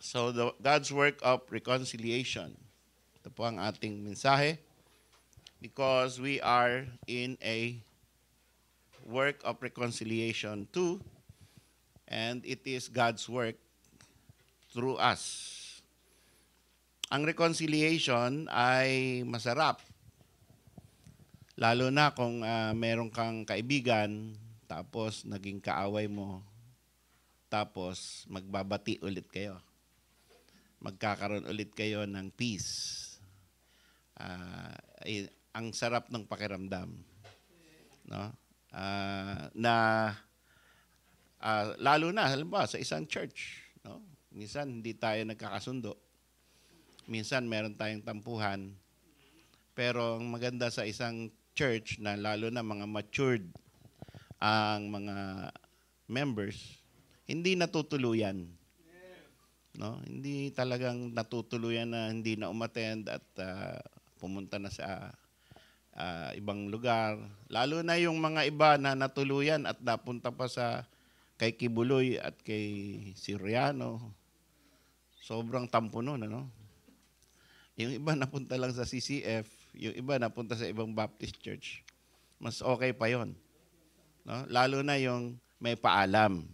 So, God's work of reconciliation. Ito po ang ating mensahe. Because we are in a work of reconciliation too. And it is God's work through us. Ang reconciliation ay masarap. Lalo na kung meron kang kaibigan, tapos naging kaaway mo, tapos magbabati ulit kayo. Magkakaroon ulit kayo ng peace. Ang sarap ng pakiramdam. No? Lalo na, halimbawa, sa isang church. No? Minsan, hindi tayo nagkakasundo. Minsan, meron tayong tampuhan. Pero ang maganda sa isang church na lalo na mga matured ang mga members, hindi natutuluyan. No? Hindi talagang natutuluyan na hindi na umattend at pumunta na sa ibang lugar. Lalo na yung mga iba na natuluyan at napunta pa sa kay Kibuloy at kay Siriano. Sobrang tampo nun, ano? Yung iba napunta lang sa CCF, yung iba napunta sa ibang Baptist church. Mas okay pa yon. No? Lalo na yung may paalam.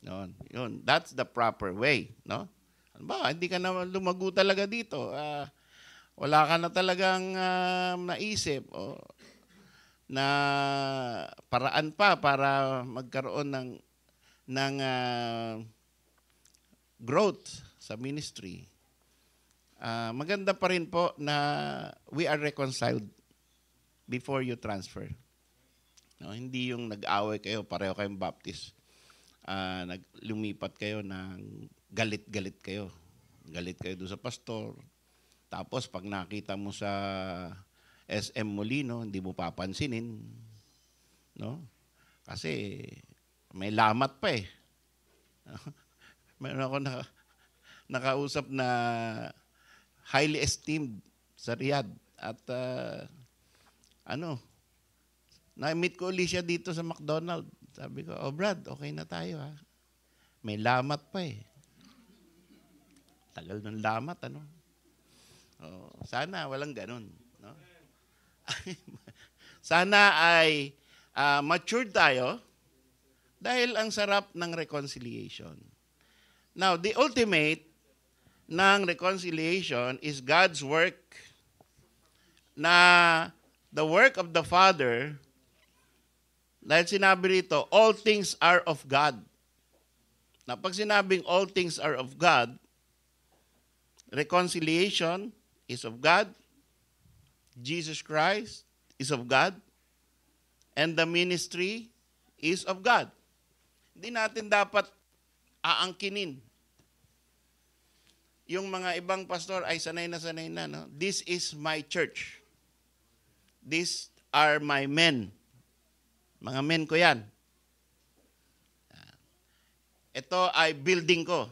Yun. That's the proper way. No? Ba, hindi ka na lumago talaga dito. Wala ka na talagang naisip na paraan pa para magkaroon ng growth sa ministry. Maganda pa rin po na we are reconciled before you transfer. No, hindi yung nag-away kayo, pareho kayong Baptist. Lumipat kayo ng galit-galit kayo. Galit kayo doon sa pastor. Tapos pag nakita mo sa SM Molino, hindi mo papansinin. No? Kasi may lamat pa eh. Meron ako nakausap na highly esteemed sa Riyadh. At na-meet ko ulit siya dito sa McDonald's. Sabi ko, Brad, okay na tayo ha. May lamat pa eh. Tagal ng lamat, ano? Sana walang ganun. No? Sana ay mature tayo dahil ang sarap ng reconciliation. Now, the ultimate ng reconciliation is God's work na the work of the Father. Dahil sinabi rito, all things are of God. Na pag sinabing all things are of God, reconciliation is of God, Jesus Christ is of God, and the ministry is of God. Hindi natin dapat aangkinin. Yung mga ibang pastor ay sanay na, no? This is my church. These are my men. Mga men ko yan. Ito ay building ko.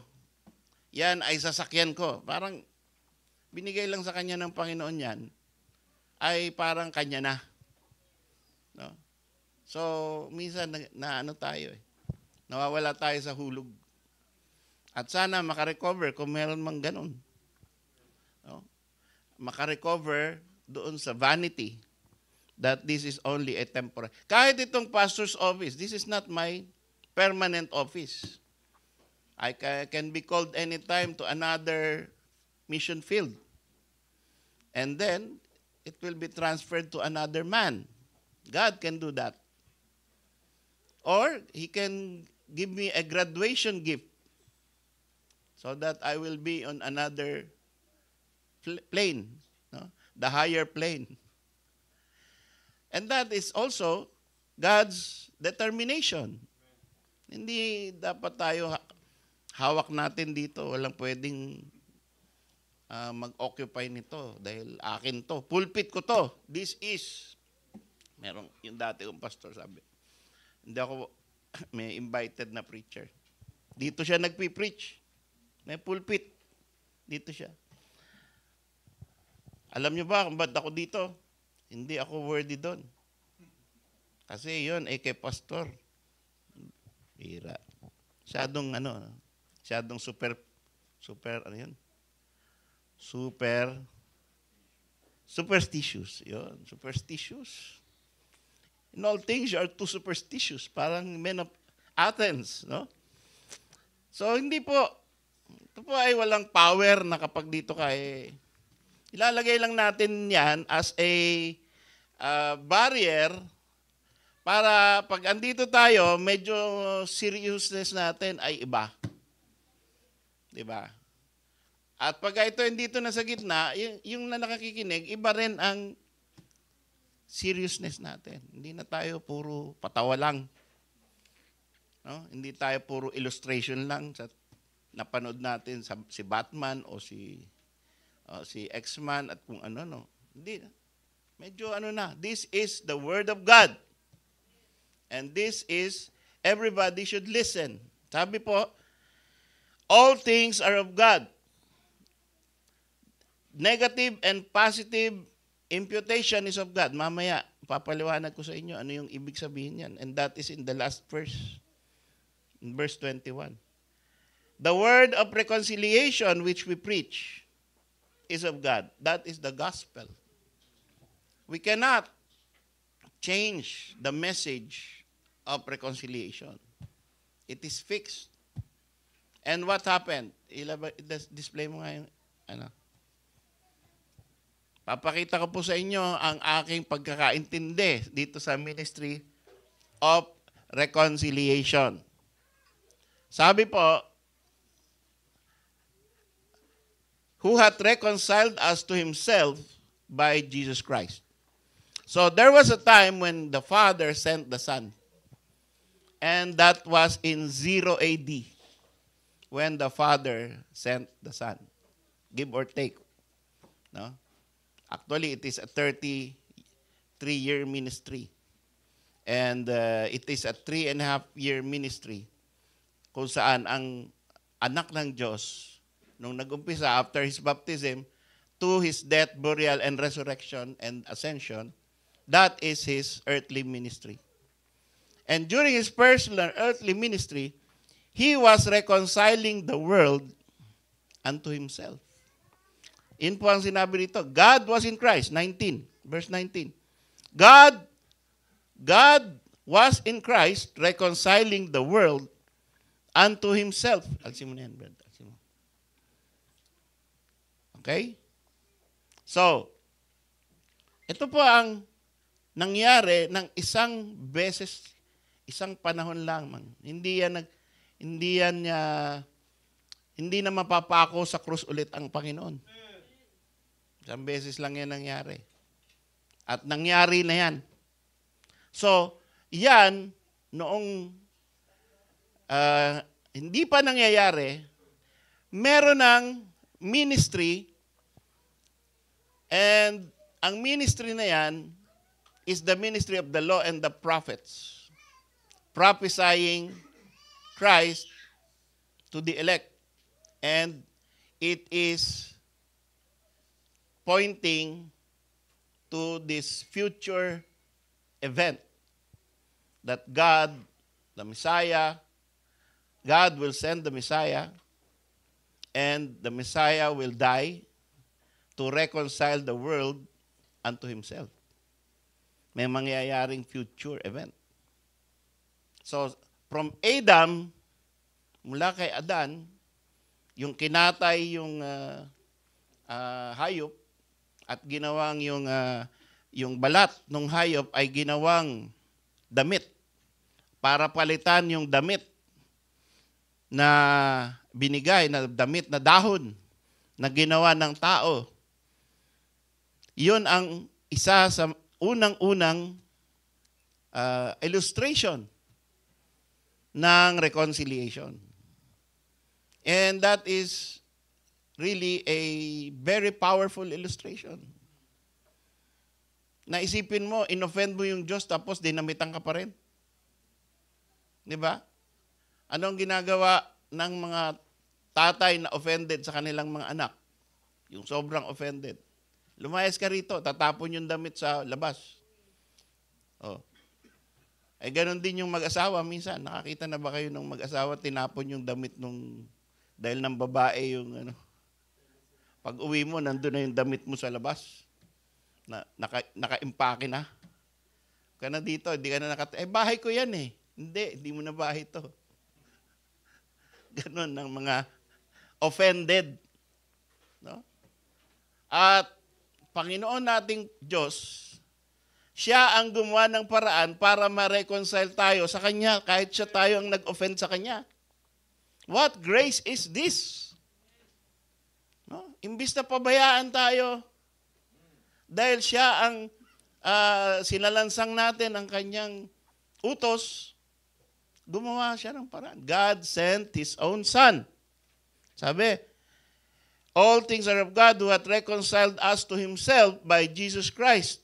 Yan ay sasakyan ko. Parang binigay lang sa kanya ng Panginoon yan, ay parang kanya na. No? So, minsan na ano tayo eh. Nawawala tayo sa hulog. At sana makarecover kung meron mang ganun. No? Makarecover doon sa vanity that this is only a temporary. Kahit itong pastor's office, this is not my permanent office. I can be called anytime to another mission field. And then, it will be transferred to another man. God can do that. Or, He can give me a graduation gift so that I will be on another plane, no? The higher plane. And that is also God's determination. Hindi dapat tayo hawak natin dito. Walang pwedeng mag-occupy nito dahil akin to. Pulpit ko to. This is. Merong yung dati kong pastor sabi. Hindi ako may invited na preacher. Dito siya nagpi-preach. May pulpit. Dito siya. Alam niyo ba kung ba't ako dito? Hindi ako worthy doon. Kasi yun ay kay pastor. Hira. Masyadong ano yun? Superstitious. Yun, superstitious. In all things, you are too superstitious. Parang men of Athens, no? So, hindi po. Ito po ay walang power na kapag dito ka, ilalagay lang natin yan as a barrier para pag andito tayo, medyo seriousness natin ay iba. Diba? At pag ito andito na sa gitna, yung na nakakikinig, iba rin ang seriousness natin. Hindi na tayo puro patawa lang. No? Hindi tayo puro illustration lang sa napanood natin si Batman o si X-Man at kung ano, no. Hindi. Medyo ano na. This is the Word of God. And this is, everybody should listen. Sabi po, all things are of God. Negative and positive imputation is of God. Mamaya, papaliwanag ko sa inyo ano yung ibig sabihin yan. And that is in the last verse. In verse 21. The word of reconciliation which we preach is of God. That is the gospel. We cannot change the message of reconciliation. It is fixed. And what happened? Display mo nga yung ano. Papakita ko po sa inyo ang aking pagkakaintindi dito sa ministry of reconciliation. Sabi po, who hath reconciled us to himself by Jesus Christ. So there was a time when the Father sent the Son. And that was in 0 AD when the Father sent the Son. Give or take. No? Actually, it is a 33-year ministry. And it is a 3.5-year ministry kung saan ang anak ng Diyos, nung nag-umpisa after his baptism, to his death, burial, and resurrection and ascension, that is his earthly ministry. And during his personal earthly ministry, he was reconciling the world unto himself. Yun po ang sinabi rito. God was in Christ, 19, verse 19. God was in Christ reconciling the world unto himself. Alsin mo na yan, Brad. Alsin mo. Okay? So, ito po ang nangyari ng isang beses, isang panahon lamang. Hindi na mapapako sa krus ulit ang Panginoon. Isang beses lang yan nangyari. At nangyari na yan. So, yan, noong hindi pa nangyayari, meron ng ministry, and ang ministry na yan is the ministry of the law and the prophets, prophesying Christ to the elect. And it is pointing to this future event that God, the Messiah, God will send the Messiah, and the Messiah will die to reconcile the world unto himself. May mangyayaring future event. So, from Adam, mula kay Adan, yung kinatay yung hayop, at ginawang yung balat ng hayop ay ginawang damit para palitan yung damit na binigay, na damit na dahon na ginawa ng tao. Yun ang isa sa unang-unang illustration ng reconciliation. And that is really a very powerful illustration. Naisipin mo, inoffend mo yung Diyos tapos dinamitan ka pa rin. Di ba? Anong ginagawa ng mga tatay na offended sa kanilang mga anak? Yung sobrang offended. Lumayas ka rito, tatapon yung damit sa labas. Oh. Ay, ganun din yung mag-asawa minsan. Nakakita na ba kayo ng mag-asawa, tinapon yung damit nung Dahil ng babae yung ano. Pag uwi mo, nandun na yung damit mo sa labas. Naka-impake na. Ka na dito, hindi ka na bahay ko yan eh. Hindi mo na bahay to. Ganon ng mga offended. No? At Panginoon nating Diyos, siya ang gumawa ng paraan para ma-reconcile tayo sa Kanya kahit siya tayo ang nag-offend sa Kanya. What grace is this? No? Imbis na pabayaan tayo, dahil siya ang sinalansang natin ang Kanyang utos, gumawa siya ng paraan. God sent His own Son. Sabi, all things are of God who hath reconciled us to Himself by Jesus Christ.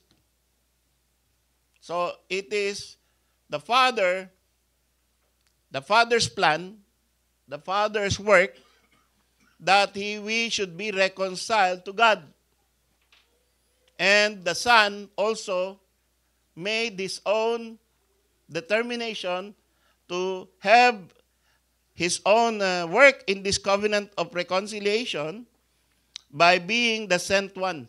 So, it is the Father's plan, the Father's work, that we should be reconciled to God. And the Son also made His own determination to have His own work in this covenant of reconciliation by being the sent one.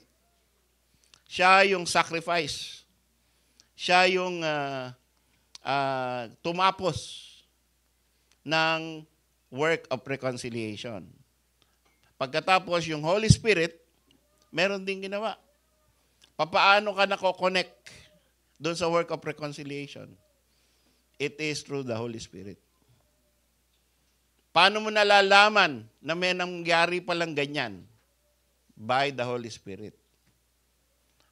Siya yung sacrifice. Siya yung tumapos ng work of reconciliation. Pagkatapos yung Holy Spirit, meron din ginawa. Papaano ka nako-connect doon sa work of reconciliation? It is through the Holy Spirit. Paano mo nalalaman na may nangyari palang ganyan? By the Holy Spirit.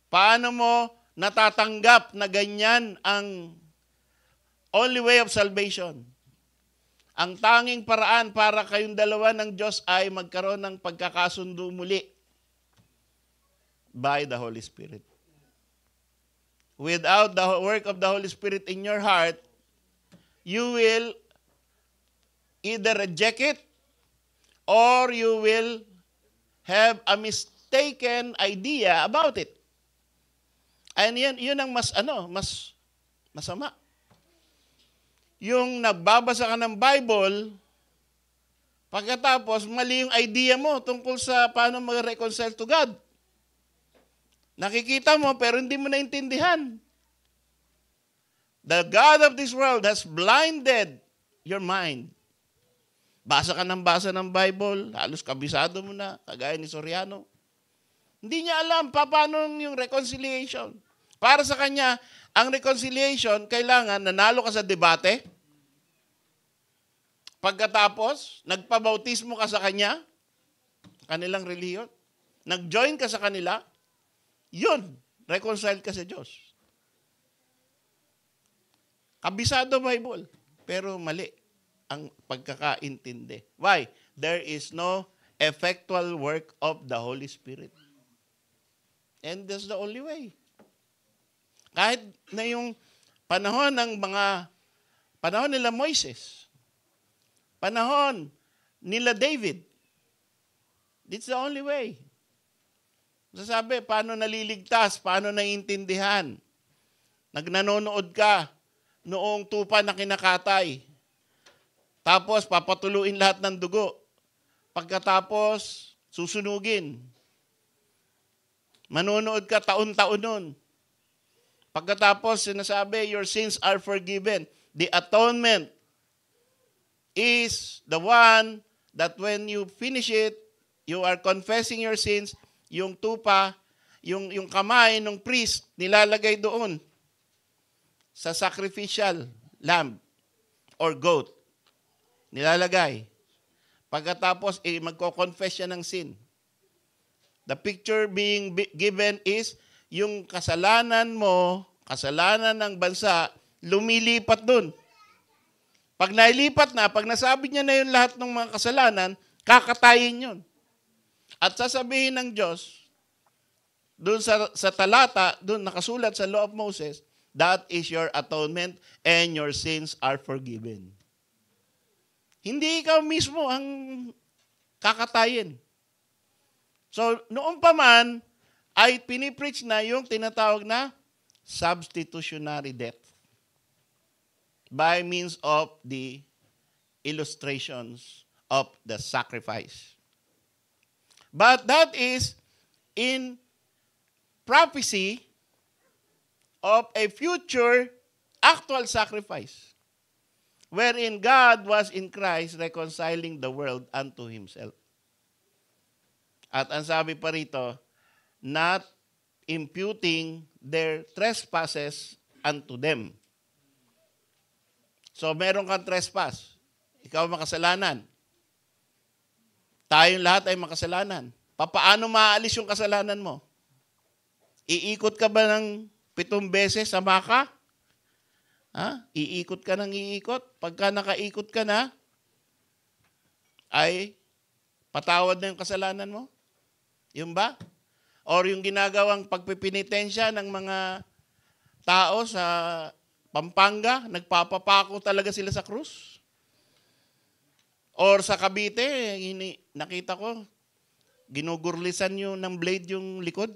Paano mo natatanggap na ganyan ang only way of salvation? Ang tanging paraan para kayong dalawa ng Diyos ay magkaroon ng pagkakasundo muli by the Holy Spirit. Without the work of the Holy Spirit in your heart, you will either reject it or you will have a mistaken idea about it. And yun ang mas masama. Yung nagbabasa ka ng Bible, pagkatapos mali yung idea mo tungkol sa paano mag-reconcile to God. Nakikita mo pero hindi mo naintindihan. The God of this world has blinded your mind. Basa ka ng basa ng Bible, halos kabisado mo na, kagaya ni Soriano. Hindi niya alam paano yung reconciliation. Para sa kanya, ang reconciliation, kailangan nanalo ka sa debate. Pagkatapos, nagpabautismo ka sa kanya, kanilang relihiyon. Nag-join ka sa kanila, yun, reconciled ka sa Diyos. Kabisado Bible, pero mali ang pagkakaintindi. Why? There is no effectual work of the Holy Spirit. And that's the only way. Kahit na yung panahon nila Moises, panahon nila David, it's the only way. Sasabi, paano naliligtas, paano naiintindihan? Nagnanonood ka noong tupa na kinakatay. Tapos papatuluin lahat ng dugo. Pagkatapos, susunugin. Manonood ka taon-taon nun. Pagkatapos, sinasabi, your sins are forgiven. The atonement is the one that when you finish it, you are confessing your sins, yung tupa, yung kamay ng priest, nilalagay doon sa sacrificial lamb or goat. Nilalagay. Pagkatapos, magko-confess siya ng sin. The picture being given is yung kasalanan mo, kasalanan ng bansa, lumilipat dun. Pag nailipat na, pag nasabi niya na yun lahat ng mga kasalanan, kakatayin yun. At sasabihin ng Diyos, dun sa talata, dun nakasulat sa Law of Moses, that is your atonement and your sins are forgiven. Hindi ikaw mismo ang kakatayin. So, noon pa man, ay pinipreach na yung tinatawag na substitutionary death by means of the illustrations of the sacrifice. But that is in prophecy of a future actual sacrifice, wherein God was in Christ reconciling the world unto Himself. At ang sabi pa rito, not imputing their trespasses unto them. So meron kang trespass. Ikaw makasalanan. Tayong lahat ay makasalanan. Paano maalis yung kasalanan mo? Iikot ka ba ng 7 beses sa Maka? Iikot ka ng iikot. Pagka nakaikot ka na, ay patawad na yung kasalanan mo? Yung ba? Or yung ginagawang pagpipinitensya ng mga tao sa Pampanga, nagpapapako talaga sila sa krus? Or sa Cavite, nakita ko, ginugurlisan nyo ng blade yung likod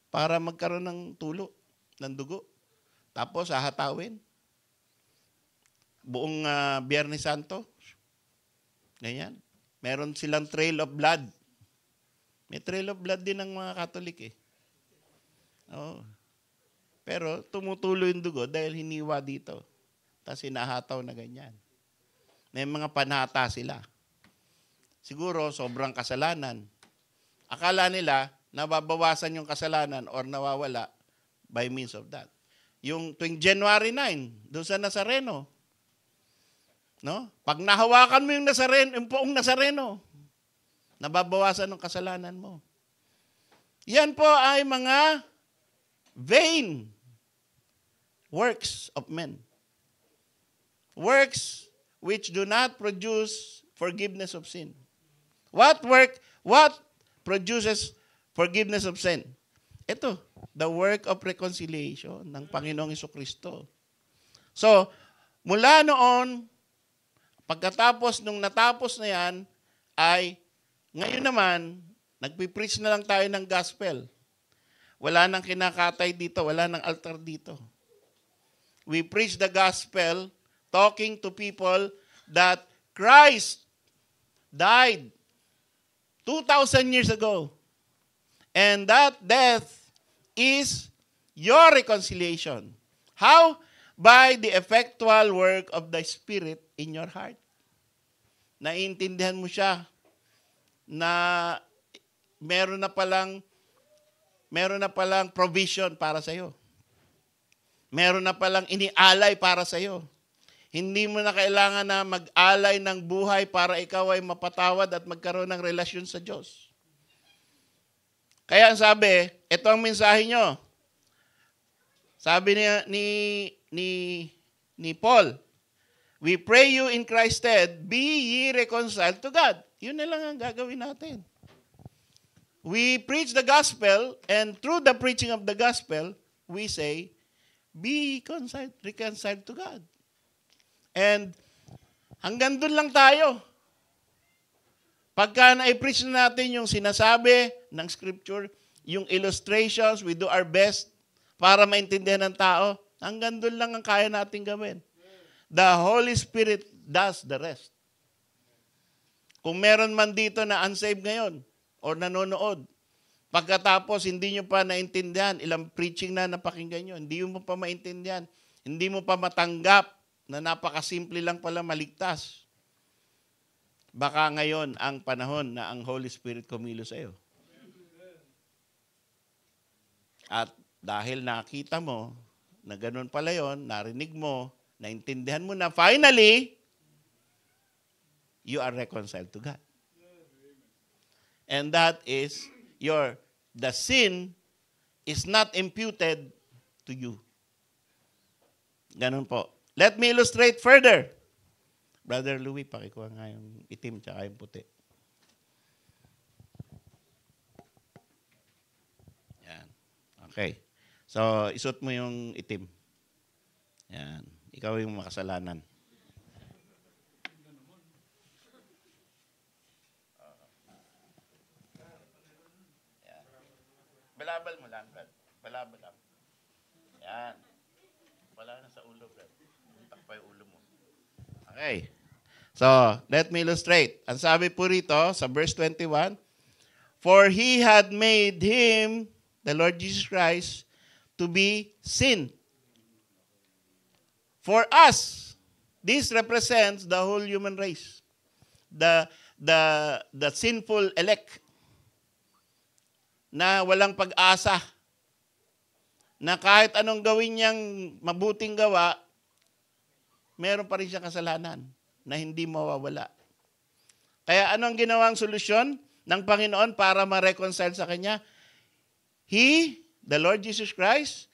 para magkaroon ng tulo, ng dugo. Tapos hahatawin. Buong Biyernes Santo. Ganyan. Meron silang trail of blood. May trail of blood din ng mga Katolik eh. Oo. Pero tumutulo yung dugo dahil hiniwa dito. Tapos hinahataw na ganyan. May mga panata sila. Siguro sobrang kasalanan. Akala nila nababawasan yung kasalanan or nawawala by means of that. Yung tuwing January 9, doon sa Nazareno. No? Pag nahawakan mo yung Nazareno, yung poong Nazareno, nababawasan ng kasalanan mo. Yan po ay mga vain works of men. Works which do not produce forgiveness of sin. What produces forgiveness of sin? Ito, the work of reconciliation ng Panginoong Jesucristo. So, mula noon, pagkatapos nung natapos na yan, ay ngayon naman, nagpipreach na lang tayo ng gospel. Wala nang kinakatay dito, wala nang altar dito. We preach the gospel, talking to people that Christ died 2,000 years ago. And that death is your reconciliation. How? By the effectual work of the Spirit in your heart. Naiintindihan mo siya na meron na palang provision para sa iyo. Meron na palang inialay para sa iyo. Hindi mo na kailangan na mag-alay ng buhay para ikaw ay mapatawad at magkaroon ng relasyon sa Diyos. Kaya ang sabi, ito ang mensahe nyo. Sabi ni Paul, we pray you in Christ's stead, be ye reconciled to God. Yun na lang ang gagawin natin. We preach the gospel, and through the preaching of the gospel, we say, be reconciled to God. And hanggang dun lang tayo. Pagka na-preach na natin yung sinasabi ng scripture, yung illustrations, we do our best para maintindihan ng tao, hanggang dun lang ang kaya natin gawin. The Holy Spirit does the rest. Kung meron man dito na unsaved ngayon or nanonood, pagkatapos hindi nyo pa naintindihan, ilang preaching na napakinggan nyo, hindi mo pa maintindihan, hindi mo pa matanggap na napakasimple lang pala maligtas. Baka ngayon ang panahon na ang Holy Spirit kumilos sa iyo. At dahil nakita mo na ganun pala yon, narinig mo, naintindihan mo na finally, you are reconciled to God. And that is the sin is not imputed to you. Ganun po. Let me illustrate further. Brother Louie, pakikuha nga yung itim tsaka yung puti. Yan. Okay. So, isuot mo yung itim. Yan. Ikaw yung makasalanan. Yan. Balabal mo lang, Brad. Balabal lang. Yan. Wala na sa ulo, Brad. Buntak pa yung ulo mo. Okay. So, let me illustrate. Ang sabi po rito sa verse 21, for He had made Him, the Lord Jesus Christ, to be sin. For us, this represents the whole human race. The sinful elect na walang pag-asa, na kahit anong gawin niyang mabuting gawa, meron pa rin siyang kasalanan na hindi mawawala. Kaya anong ginawang solusyon ng Panginoon para ma-reconcile sa Kanya? He, the Lord Jesus Christ,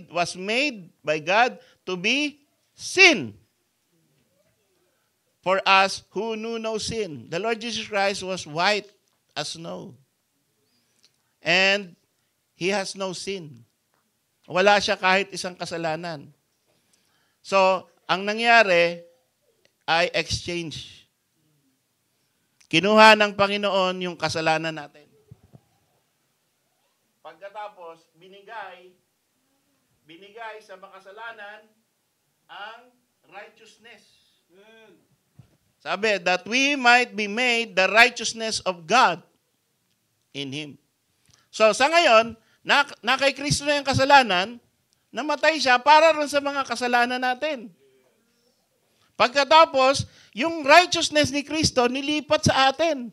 was made by God to be sin for us who knew no sin. The Lord Jesus Christ was white as snow. And He has no sin. Wala siya kahit isang kasalanan. So, ang nangyari ay exchange. Kinuha ng Panginoon yung kasalanan natin. Pagkatapos, binigay sa makasalanan ang righteousness. Sabi, that we might be made the righteousness of God in Him. So, sa ngayon, na kay Kristo na yung kasalanan, namatay siya para rin sa mga kasalanan natin. Pagkatapos, yung righteousness ni Kristo nilipat sa atin.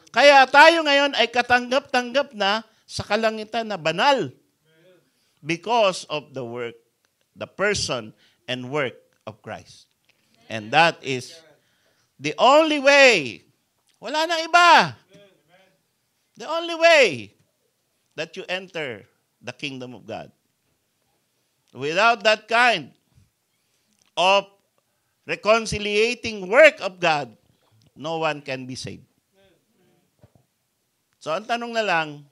Kaya tayo ngayon ay katanggap-tanggap na sa kalangitan na banal because of the work, the person and work of Christ. And that is the only way. Wala nang iba. The only way that you enter the kingdom of God. Without that kind of reconciliating work of God, no one can be saved. So, ang tanong na lang,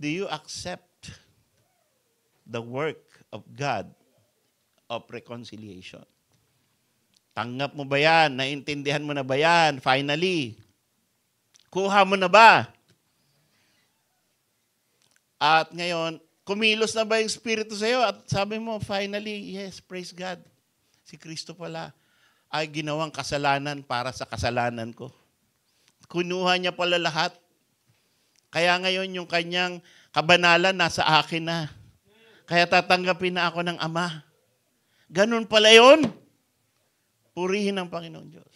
do you accept the work of God of reconciliation? Tanggap mo ba yan? Naintindihan mo na ba yan? Finally, kuha mo na ba? At ngayon, kumilos na ba yung Espiritu sa'yo? At sabi mo, finally, yes, praise God. Si Kristo pala ay ginawang kasalanan para sa kasalanan ko. Kunuha niya pala lahat. Kaya ngayon yung kanyang kabanalan nasa akin na. Kaya tatanggapin na ako ng Ama. Ganun pala yun. Purihin ang Panginoon Diyos.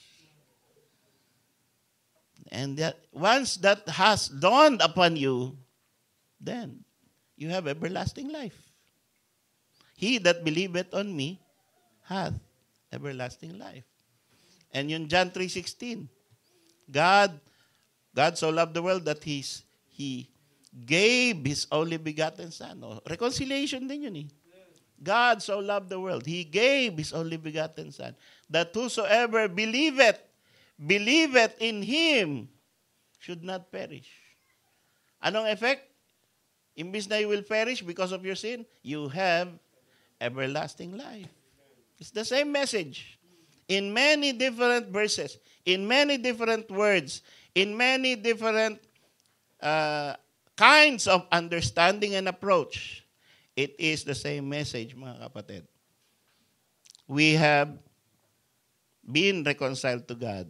And that, once that has dawned upon you, then you have everlasting life. He that believeth on me hath everlasting life. And yun John 3:16. God so loved the world that He gave His only begotten Son. O, reconciliation din yun eh. God so loved the world. He gave His only begotten Son. That whosoever believeth in Him should not perish. Anong effect? Imbis na you will perish because of your sin, you have everlasting life. It's the same message. In many different verses, in many different words, in many different kinds of understanding and approach, it is the same message, mga kapatid. We have been reconciled to God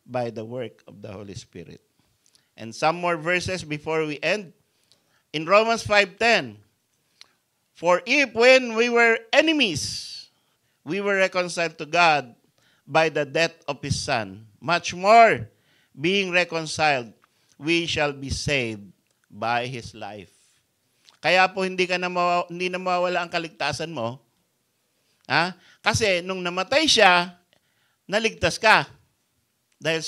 by the work of the Holy Spirit. And some more verses before we end. In Romans 5:10, for if when we were enemies, we were reconciled to God by the death of His Son, much more, being reconciled, we shall be saved by His life. Kaya po hindi na mawawala ang kaligtasan mo. Ha? Kasi nung namatay siya, naligtas ka. Dahil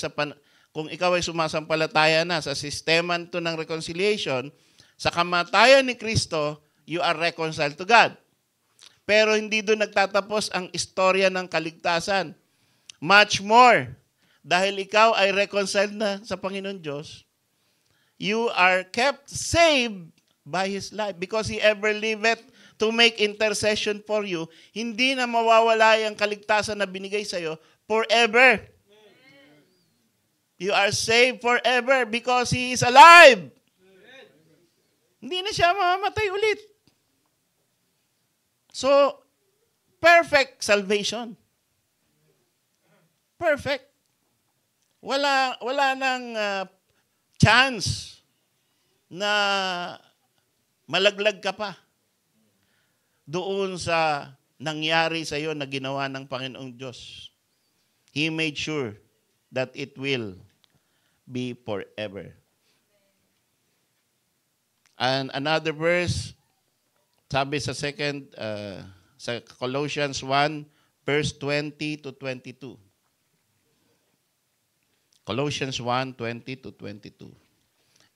kung ikaw ay sumasampalataya na sa sistema nito ng reconciliation, sa kamatayan ni Kristo, you are reconciled to God. Pero hindi doon nagtatapos ang istorya ng kaligtasan. Much more, dahil ikaw ay reconciled na sa Panginoon Diyos, you are kept saved by His life because He ever liveth to make intercession for you. Hindi na mawawala ang kaligtasan na binigay sa iyo forever. You are saved forever because He is alive. Hindi na siya mamamatay ulit. So, perfect salvation. Perfect. Wala nang chance na malaglag ka pa doon sa nangyari sa iyo na ginawa ng Panginoong Diyos. He made sure that it will be forever. And another verse, sabi sa sa Colossians 1, verse 20 to 22. Colossians 1, 20 to 22.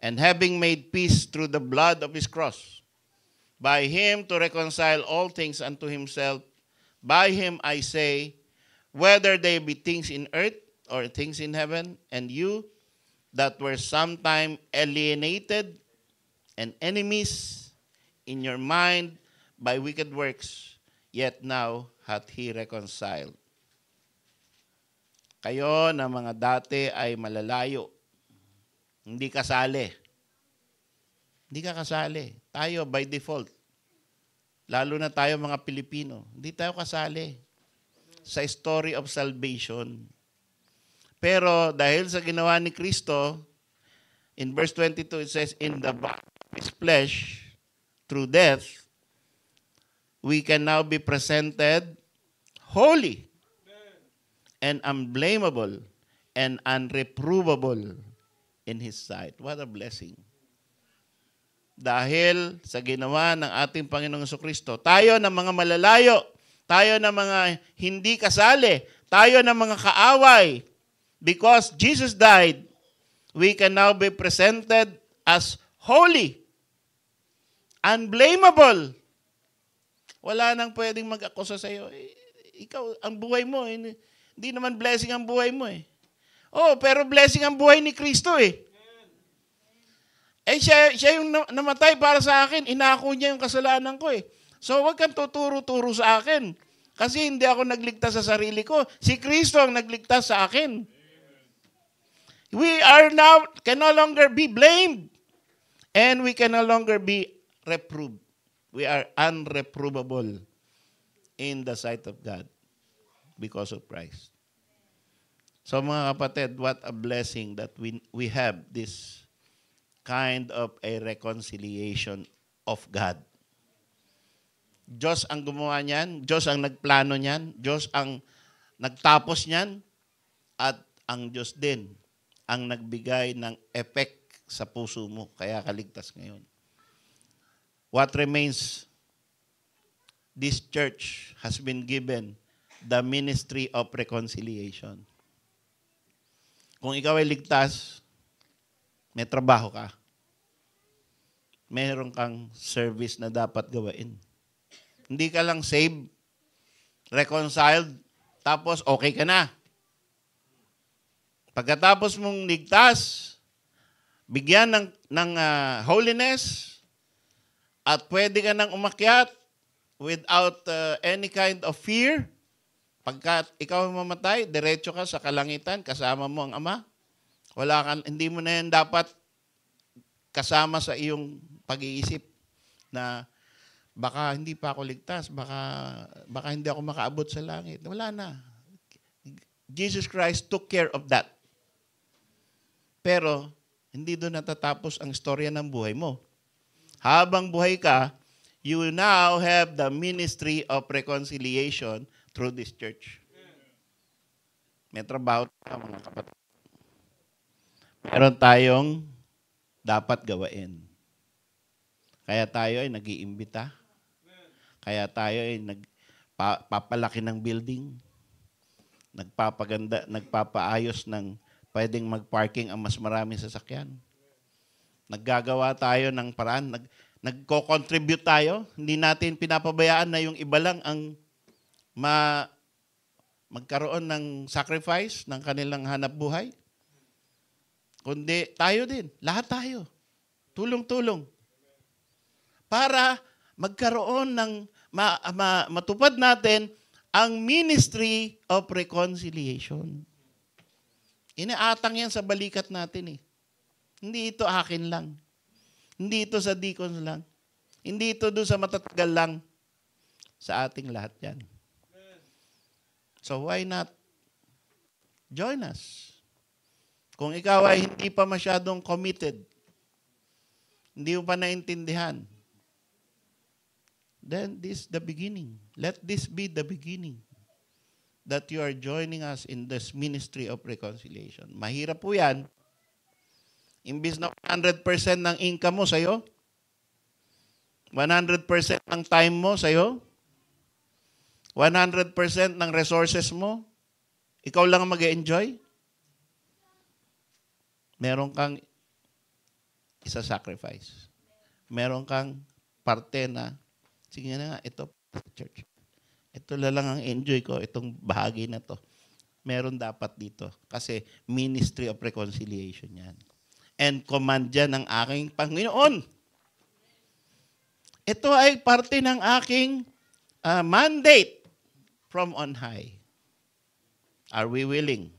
And having made peace through the blood of his cross, by him to reconcile all things unto himself, by him I say, whether they be things in earth or things in heaven, and you that were sometime alienated and enemies in your mind by wicked works, yet now hath he reconciled. Kayo na mga dati ay malalayo. Hindi kasali. Hindi ka kasali. Tayo by default. Lalo na tayo mga Pilipino. Hindi tayo kasali sa story of salvation. Pero dahil sa ginawa ni Kristo, in verse 22 it says, in the body of his flesh, through death, we can now be presented holy and unblameable and unreprovable in His sight. What a blessing. Dahil sa ginawa ng ating Panginoong Jesucristo, tayo na mga malalayo, tayo na mga hindi kasali, tayo na mga kaaway, because Jesus died, we can now be presented as holy, unblameable. Wala nang pwedeng mag-akusa sa iyo. Ikaw, ang buhay mo, hindi naman blessing ang buhay mo eh. Oh, pero blessing ang buhay ni Kristo eh. Siya yung namatay para sa akin. Inako niya yung kasalanan ko eh. So, wag kang tuturo-turo sa akin. Kasi hindi ako nagligtas sa sarili ko. Si Kristo ang nagligtas sa akin. We can no longer be blamed. And we can no longer be reproved. We are unreprovable in the sight of God because of Christ. So mga kapatid, what a blessing that we have this kind of a reconciliation of God. Diyos ang gumawa niyan, Diyos ang nagplano niyan, Diyos ang nagtapos niyan, at ang Diyos din ang nagbigay ng effect sa puso mo, kaya kaligtas ngayon. What remains? This church has been given the ministry of reconciliation. Kung ikaw ay ligtas, may trabaho ka. Meron kang service na dapat gawain. Hindi ka lang saved, reconciled, tapos okay ka na. Pagkatapos mong ligtas, bigyan ng holiness, at pwede ka nang umakyat without any kind of fear. Pagka ikaw mamatay, diretso ka sa kalangitan, kasama mo ang Ama. Hindi mo na yan dapat kasama sa iyong pag-iisip na baka hindi pa ako ligtas, baka hindi ako makaabot sa langit. Wala na. Jesus Christ took care of that. Pero, hindi doon natatapos ang istorya ng buhay mo. Habang buhay ka, you now have the ministry of reconciliation through this church. May trabaho tayo, mga kapatid. Meron tayong dapat gawain. Kaya tayo ay nag-iimbita. Kaya tayo ay nagpapalaki ng building. Nagpapaganda, nagpapaayos ng pwedeng mag-parking ang mas maraming sasakyan. Naggagawa tayo ng paraan, nagko-contribute tayo. Hindi natin pinapabayaan na yung iba lang ang magkaroon ng sacrifice ng kanilang hanap buhay. Kundi tayo din, lahat tayo. Tulong-tulong. Para magkaroon ng, matupad natin ang ministry of reconciliation. Inaatang yan sa balikat natin eh. Hindi ito akin lang. Hindi ito sa deacons lang. Hindi ito doon sa matatagal lang. Sa ating lahat yan. So why not join us. Kung ikaw ay hindi pa masyadong committed, hindi mo pa naintindihan, then this is the beginning. Let this be the beginning that you are joining us in this ministry of reconciliation. Mahirap po yan. Imbis na 100% ng income mo sa'yo, 100% ng time mo sa'yo, 100% ng resources mo, ikaw lang ang mag-enjoy, meron kang isa-sacrifice. Meron kang parte na, sige na nga, ito, church. Ito lang ang enjoy ko, itong bahagi na to. Meron dapat dito. Kasi ministry of reconciliation yan. And command yan ng aking Panginoon. Ito ay parte ng aking mandate from on high. Are we willing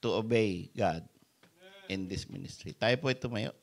to obey God in this ministry? Tayo po ito tumayo.